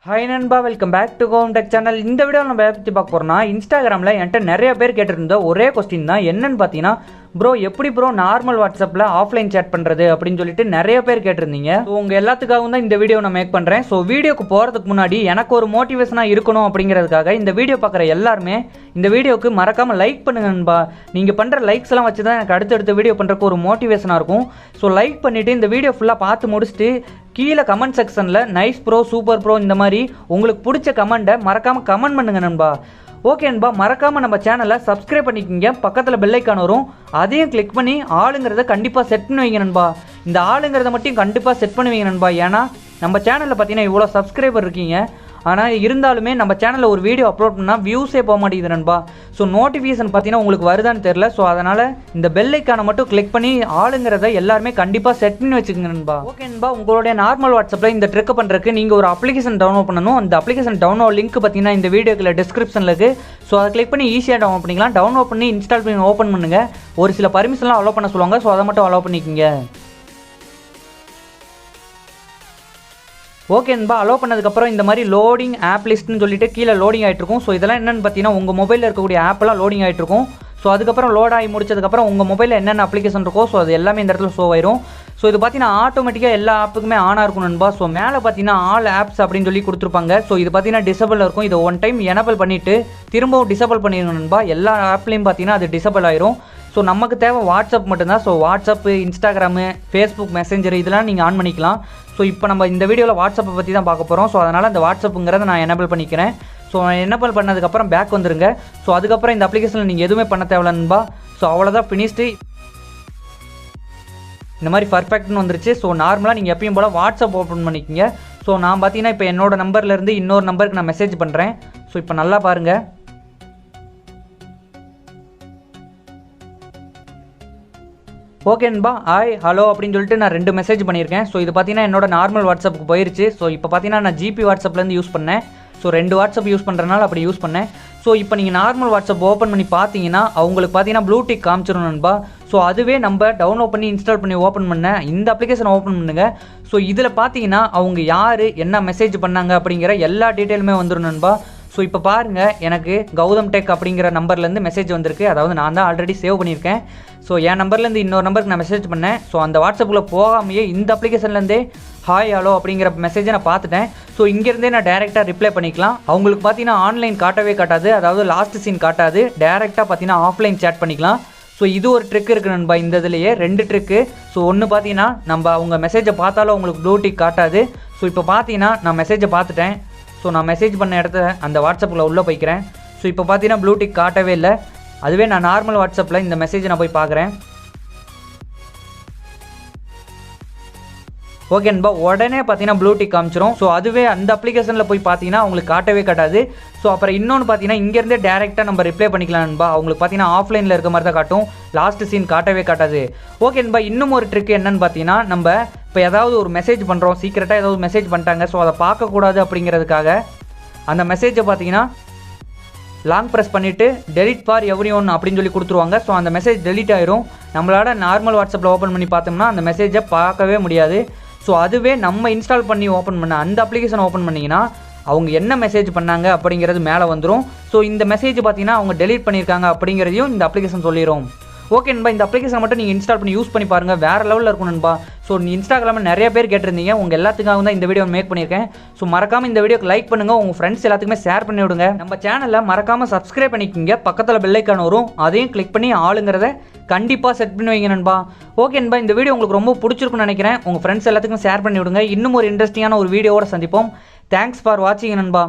Hi நண்பா, welcome back to கோம் tech channel. இந்த வீடியோ நம்ம பற்றி பார்க்க போகிறோம்னா, இன்ஸ்டாகிராமில் என்கிட்ட நிறைய பேர் கேட்டிருந்த ஒரே கொஸ்டின் தான். என்னன்னு பார்த்தீங்கன்னா, ப்ரோ எப்படி ப்ரோ நார்மல் வாட்ஸ்அப்பில் ஆஃப்லைன் சேட் பண்ணுறது அப்படின்னு சொல்லிட்டு நிறைய பேர் கேட்டிருந்தீங்க. ஸோ உங்கள் எல்லாத்துக்காகவும் தான் இந்த வீடியோ நான் மேக் பண்ணுறேன். ஸோ வீடியோக்கு போகிறதுக்கு முன்னாடி எனக்கு ஒரு மோட்டிவேஷனாக இருக்கணும் அப்படிங்கிறதுக்காக இந்த வீடியோ பார்க்குற எல்லாருமே இந்த வீடியோக்கு மறக்காமல் லைக் பண்ணுங்க நண்பா. நீங்கள் பண்ணுற லைக்ஸ் எல்லாம் வச்சு தான் எனக்கு அடுத்தடுத்த வீடியோ பண்ணுறதுக்கு ஒரு மோட்டிவேஷனாக இருக்கும். ஸோ லைக் பண்ணிவிட்டு இந்த வீடியோ ஃபுல்லாக பார்த்து முடிச்சுட்டு கீழே கமெண்ட் செக்ஷனில் நைஸ் ப்ரோ, சூப்பர் ப்ரோ இந்த மாதிரி உங்களுக்கு பிடிச்ச கமெண்ட்டை மறக்காமல் கமெண்ட் பண்ணுங்க நண்பா. ஓகே நண்பா, மறக்காமல் நம்ம சேனலை சப்ஸ்கிரைப் பண்ணிக்கோங்க. பக்கத்தில் பெல் ஐக்கான் வரும், அதையும் கிளிக் பண்ணி ஆளுங்கிறத கண்டிப்பாக செட் பண்ணி வைங்க நண்பா. இந்த ஆளுங்கிறத மட்டும் கண்டிப்பாக செட் பண்ணுவீங்க நண்பா. ஏன்னா நம்ம சேனலில் பார்த்தீங்கன்னா இவ்வளோ சப்ஸ்கிரைபர் இருக்கீங்க, ஆனால் இருந்தாலுமே நம்ம சேனலில் ஒரு வீடியோ அப்லோட் பண்ணால் வியூஸே போக மாட்டேங்குது நண்பா. ஸோ நோட்டிஃபிகேஷன் பார்த்தீங்கன்னா உங்களுக்கு வருதான்னு தெரில. ஸோ அதனால் இந்த பெல் ஐக்கானை மட்டும் கிளிக் பண்ணி ஆளுங்கிறத எல்லாருமே கண்டிப்பாக செட் பண்ணி வச்சுக்கோங்க நண்பா. ஓகே நண்பா, உங்களுடைய நார்மல் வாட்ஸ்அப்பில் இந்த ட்ரிக் பண்ணுறதுக்கு நீங்கள் ஒரு அப்ளிகேஷன் டவுன்லோட் பண்ணணும். அந்த அப்ளிகேஷன் டவுன்லோட் லிங்க் பார்த்தீங்கன்னா இந்த வீடியோக்குள்ள டிஸ்கிரிப்ஷனில் இருக்குது. ஸோ அதை கிளிக் பண்ணி ஈஸியாக டவுன்லோட் பண்ணிக்கலாம். டவுன்லோட் பண்ணி இன்ஸ்டால் பண்ணி ஓப்பன் பண்ணுங்கள். ஒரு சில பர்மிஷன்லாம் அலோவ் பண்ண சொல்லுவாங்க. ஸோ அதை மட்டும் அலோவ் பண்ணிக்கோங்க. ஓகே நண்பா, அலோவ் பண்ணதுக்கப்புறம் இந்த மாதிரி லோடிங் ஆப் லிஸ்ட்னு சொல்லிட்டு கீழே லோடிங் ஆகிட்டு இருக்கும். ஸோ இதெல்லாம் என்னென்னு பார்த்தீங்கன்னா உங்கள் மொபைலில் இருக்கக்கூடிய ஆப்பெல்லாம் லோடிங் ஆகிட்டு இருக்கும். ஸோ அதுக்கப்புறம் லோட் ஆகி முடிச்சதுக்கப்புறம் உங்கள் மொபைலில் என்னென்ன அப்ளிகேஷன் இருக்கோ ஸோ அது எல்லாமே இந்த இடத்துல ஷோ ஆயிரும். ஸோ இது பார்த்தீங்கன்னா ஆட்டோமேட்டிக்காக எல்லா ஆப்புக்குமே ஆனாக இருக்கும் நண்பா. ஸோ மேலே பார்த்தீங்கன்னா ஆல் ஆப்ஸ் அப்படின்னு சொல்லி கொடுத்துருப்பாங்க. ஸோ இது பார்த்தீங்கன்னா டிசபிள் இருக்கும். இதை ஒன் டைம் எனபிள் பண்ணிவிட்டு திரும்பவும் டிசபிள் பண்ணிடுங்க நண்பா. எல்லா ஆப்லேயும் பார்த்தீங்கன்னா அது டிசபிள் ஆயிரும். ஸோ நமக்கு தேவை வாட்ஸ்அப் மட்டும்தான். So WhatsApp, Instagram, Facebook messenger இதெல்லாம் நீங்கள் ஆன் பண்ணிக்கலாம். ஸோ இப்போ நம்ம இந்த வீடியோவில் வாட்ஸ்அப்பை பற்றி தான் பார்க்க போகிறோம். ஸோ அதனால் அந்த வாட்ஸ்அப்புங்கிறத நான் எனபிள் பண்ணிக்கிறேன். ஸோ எனபிள் பண்ணதுக்கப்புறம் பேக் வந்துருங்க. ஸோ அதுக்கப்புறம் இந்த அப்ளிகேஷனில் நீங்கள் எதுவுமே பண்ண தேவையில்லைன்பா. ஸோ அவ்வளோதான், ஃபினிஷ்டு. இந்த மாதிரி பர்ஃபெக்ட்னு வந்துருச்சு. ஸோ நார்மலாக நீங்கள் எப்பயும் போல் வாட்ஸ்அப் ஓப்பன் பண்ணிக்கோங்க. ஸோ நான் பார்த்தீங்கன்னா இப்போ என்னோடய நம்பர்லேருந்து இன்னொரு நம்பருக்கு நான் மெசேஜ் பண்ணுறேன். ஸோ இப்போ நல்லா பாருங்கள். ஓகே நண்பா, ஹாய் ஹலோ அப்படின்னு சொல்லிட்டு நான் 2 மெசேஜ் பண்ணியிருக்கேன். ஸோ இது பார்த்தீங்கன்னா என்னோட நார்மல் வாட்ஸ்அப்புக்கு போயிருச்சு. ஸோ இப்போ பார்த்தீங்கன்னா நான் ஜிபி வாட்ஸ்அப்லேருந்து யூஸ் பண்ணேன். ஸோ 2 வாட்ஸ்அப் யூஸ் பண்ணுறதுனால அப்படி யூஸ் பண்ணேன். ஸோ இப்போ நீங்கள் நார்மல் வாட்ஸ்அப் ஓப்பன் பண்ணி பார்த்தீங்கன்னா அவங்களுக்கு பார்த்தீங்கன்னா ப்ளூடிக் காமிச்சிடும் நண்பா. ஸோ அதுவே நம்ம டவுன்லோட் பண்ணி இன்ஸ்டால் பண்ணி ஓப்பன் பண்ண இந்த அப்ளிகேஷன் ஓப்பன் பண்ணுங்கள். ஸோ இதில் பார்த்தீங்கன்னா அவங்க யார் என்ன மெசேஜ் பண்ணாங்க அப்படிங்கிற எல்லா டீட்டெயிலுமே வந்துடும் நண்பா. ஸோ இப்போ பாருங்கள், எனக்கு கௌதம் டெக் அப்படிங்கிற நம்பர்லேருந்து மெசேஜ் வந்திருக்கு. அதாவது நான் தான் ஆல்ரெடி சேவ் பண்ணியிருக்கேன். ஸோ என் நம்பர்லேருந்து இன்னொரு நம்பருக்கு நான் மெசேஜ் பண்ணேன். ஸோ அந்த வாட்ஸ்அப்பில் போகாமையே இந்த அப்ளிகேஷன்லேருந்தே ஹாய் ஹலோ அப்படிங்கிற மெசேஜை நான் பார்த்துட்டேன். ஸோ இங்கேருந்தே நான் டேரெக்டாக ரிப்ளை பண்ணிக்கலாம். அவங்களுக்கு பார்த்தீங்கன்னா ஆன்லைன் காட்டவே காட்டாது, அதாவது லாஸ்ட் சீன் காட்டாது. டேரெக்டாக பார்த்தீங்கன்னா ஆஃப்லைன் சேட் பண்ணிக்கலாம். ஸோ இது ஒரு ட்ரிக் இருக்குது நண்பா. இந்த இதுலேயே 2 ட்ரிக்கு. ஸோ ஒன்று பார்த்தீங்கன்னா நம்ம அவங்க மெசேஜை பார்த்தாலும் அவங்களுக்கு ப்ளூடிக் காட்டாது. ஸோ இப்போ பார்த்தீங்கன்னா நான் மெசேஜை பார்த்துட்டேன். ஸோ நான் மெசேஜ் பண்ண இடத்த அந்த வாட்ஸ்அப்பில் உள்ளே போய்க்கிறேன். ஸோ இப்போ பார்த்தீங்கன்னா ப்ளூடிக் காட்டவே இல்லை. அதுவே நான் நார்மல் வாட்ஸ்அப்பில் இந்த மெசேஜை நான் போய் பார்க்குறேன். ஓகே நண்பா, உடனே பார்த்தீங்கன்னா ப்ளூடிக் காமிச்சிரும். ஸோ அதுவே அந்த அப்ளிகேஷனில் போய் பார்த்தீங்கன்னா அவங்களுக்கு காட்டவே காட்டாது. ஸோ அப்புறம் இன்னொன்று பார்த்தீங்கன்னா இங்கேருந்தே டேரெக்டாக நம்ம ரிப்ளை பண்ணிக்கலாம் நண்பா. அவங்களுக்கு பார்த்தீங்கன்னா ஆஃப்லைனில் இருக்க மாதிரி தான் காட்டும், லாஸ்ட் சீன் காட்டவே காட்டாது. ஓகே நண்பா, இன்னும் ஒரு ட்ரிக் என்னன்னு பார்த்தீங்கன்னா, நம்ம இப்போ ஏதாவது ஒரு மெசேஜ் பண்ணுறோம், சீக்கிரட்டாக ஏதாவது மெசேஜ் பண்ணிட்டாங்க, ஸோ அதை பார்க்கக்கூடாது அப்படிங்கிறதுக்காக அந்த மெசேஜை பார்த்தீங்கன்னா லாங் ப்ரெஸ் பண்ணிவிட்டு டெலிட் ஃபார் எவ்ரி ஒன் அப்படின்னு சொல்லி கொடுத்துருவாங்க. ஸோ அந்த மெசேஜ் டெலிட் ஆயிரும். நம்மளால் நார்மல் வாட்ஸ்அப்பில் ஓப்பன் பண்ணி பார்த்தோம்னா அந்த மெசேஜை பார்க்கவே முடியாது. ஸோ அதுவே நம்ம இன்ஸ்டால் பண்ணி ஓப்பன் பண்ண அந்த அப்ளிகேஷன் ஓப்பன் பண்ணிங்கன்னா அவங்க என்ன மெசேஜ் பண்ணாங்க அப்படிங்கிறது மேலே வந்துடும். ஸோ இந்த மெசேஜ் பார்த்தீங்கன்னா அவங்க டெலிட் பண்ணியிருக்காங்க அப்படிங்கிறதையும் இந்த அப்ளிகேஷன் சொல்லிடும். ஓகே நண்பா, இந்த அப்ளிகேஷன் மட்டும் நீங்கள் இன்ஸ்டால் பண்ணி யூஸ் பண்ணி பாருங்கள், வேறு லெவலில் இருக்கும் நண்பா. ஸோ இன்ஸ்டாகிராமில் நிறைய பேர் கேட்டிருந்தீங்க, உங்கள் எல்லாத்துக்காக தான் இந்த வீடியோ மேக் பண்ணியிருக்கேன். ஸோ மறக்காமல் இந்த வீடியோக்கு லைக் பண்ணுங்கள், உங்கள் ஃப்ரெண்ட்ஸ் எல்லாத்துக்குமே ஷேர் பண்ணி விடுங்க. நம்ம சேனலில் மறக்காமல் சப்ஸ்கிரைப் பண்ணிக்கோங்க. பக்கத்தில் பெல் ஐக்கான் வரும், அதையும் கிளிக் பண்ணி ஆளுங்கிறத கண்டிப்பாக செட் பண்ணி வைங்க நண்பா. ஓகே நண்பா, இந்த வீடியோ உங்களுக்கு ரொம்ப பிடிச்சிருக்குன்னு நினைக்கிறேன். உங்கள் ஃப்ரெண்ட்ஸ் எல்லாத்துக்கும் ஷேர் பண்ணி விடுங்க. இன்னும் ஒரு இன்ட்ரெஸ்டிங்கான ஒரு வீடியோவோட சந்திப்போம். தேங்க்ஸ் ஃபார் வாட்சிங் நண்பா.